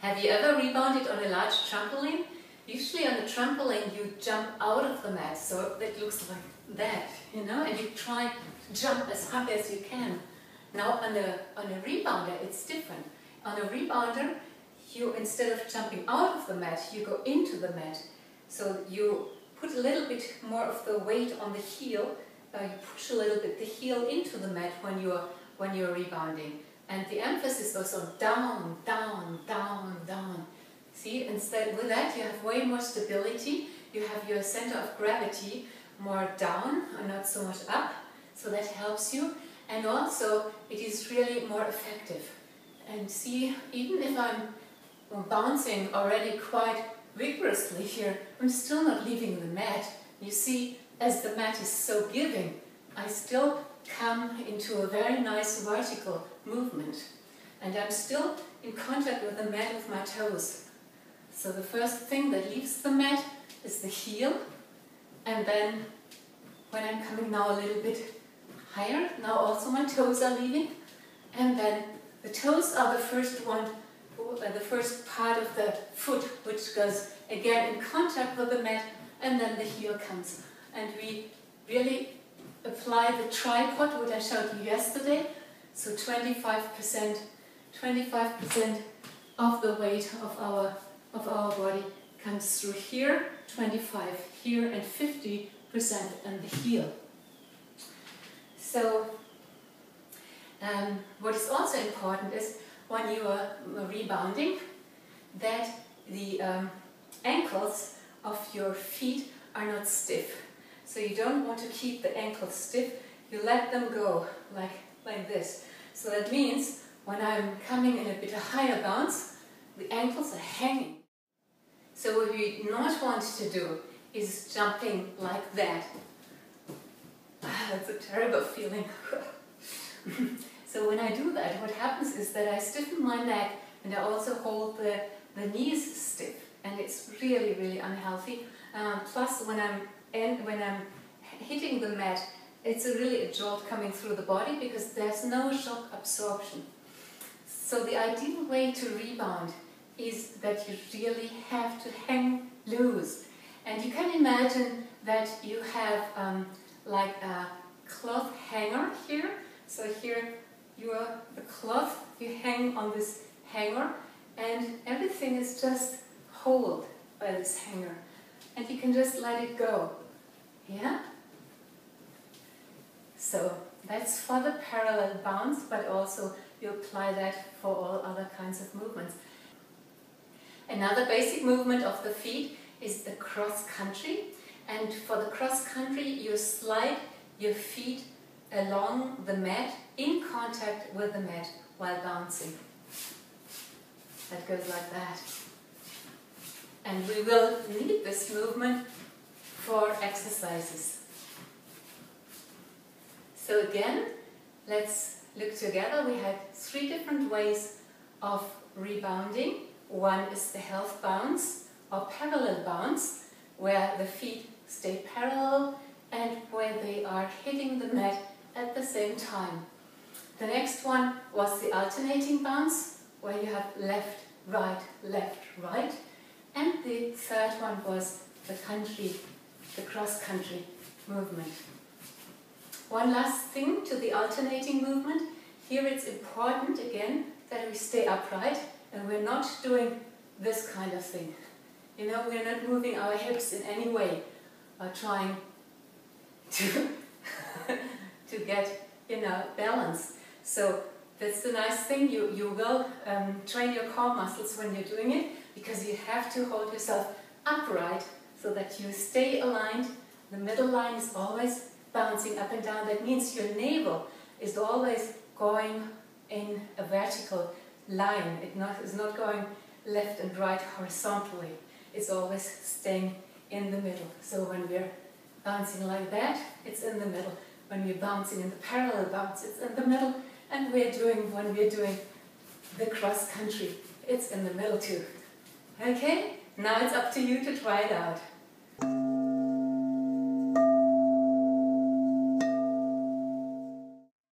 Have you ever rebounded on a large trampoline? Usually on a trampoline you jump out of the mat, so it looks like that, you know, and you try to jump as high as you can. Now on a rebounder it's different. On a rebounder, you, instead of jumping out of the mat, you go into the mat. So you put a little bit more of the weight on the heel, you push a little bit the heel into the mat when you're rebounding. And the emphasis goes on down, down, down, down. See, instead with that you have way more stability, you have your center of gravity more down and not so much up, so that helps you. And also it is really more effective. And see, even if I'm bouncing already quite vigorously here, I'm still not leaving the mat. You see, as the mat is so giving, I still come into a very nice vertical movement. And I'm still in contact with the mat with my toes. So the first thing that leaves the mat is the heel. And then when I'm coming now a little bit higher, now also my toes are leaving. And then the toes are the first one, the first part of the foot, which goes again in contact with the mat, and then the heel comes. And we really apply the tripod, which I showed you yesterday. So 25% of the weight of our body comes through here, 25 here, and 50% on the heel. So what is also important is when you are rebounding that the ankles of your feet are not stiff. So you don't want to keep the ankles stiff, you let them go like this. So that means when I'm coming in a bit higher bounce, the ankles are hanging. So what we not want to do is jumping like that. That's a terrible feeling. So when I do that, what happens is that I stiffen my neck and I also hold the knees stiff, and it's really, really unhealthy. Plus when I'm hitting the mat, it's really a jolt coming through the body because there's no shock absorption. So the ideal way to rebound is that you really have to hang loose. And you can imagine that you have like a cloth hanger here. So here the cloth, you hang on this hanger, and everything is just held by this hanger. And you can just let it go. Yeah? So that's for the parallel bounce, but also you apply that for all other kinds of movements. Another basic movement of the feet is the cross country. And for the cross country, you slide your feet along the mat in contact with the mat while bouncing. That goes like that. And we will need this movement for exercises. So again, let's look together. We had 3 different ways of rebounding. One is the half bounce or parallel bounce, where the feet stay parallel and where they are hitting the mat at the same time. The next one was the alternating bounce, where you have left, right. And the third one was the cross-country movement. One last thing to the alternating movement. Here it's important, again, that we stay upright and we're not doing this kind of thing. You know, we're not moving our hips in any way or trying to to get, you know, balance. So that's the nice thing. You will train your core muscles when you're doing it, because you have to hold yourself upright so that you stay aligned. The middle line is always bouncing up and down. That means your navel is always going in a vertical line. It is not going left and right horizontally. It's always staying in the middle. So when we're bouncing like that, it's in the middle. When we're bouncing in the parallel bounce, it's in the middle. And when we're doing the cross country, it's in the middle too. Okay? Now it's up to you to try it out.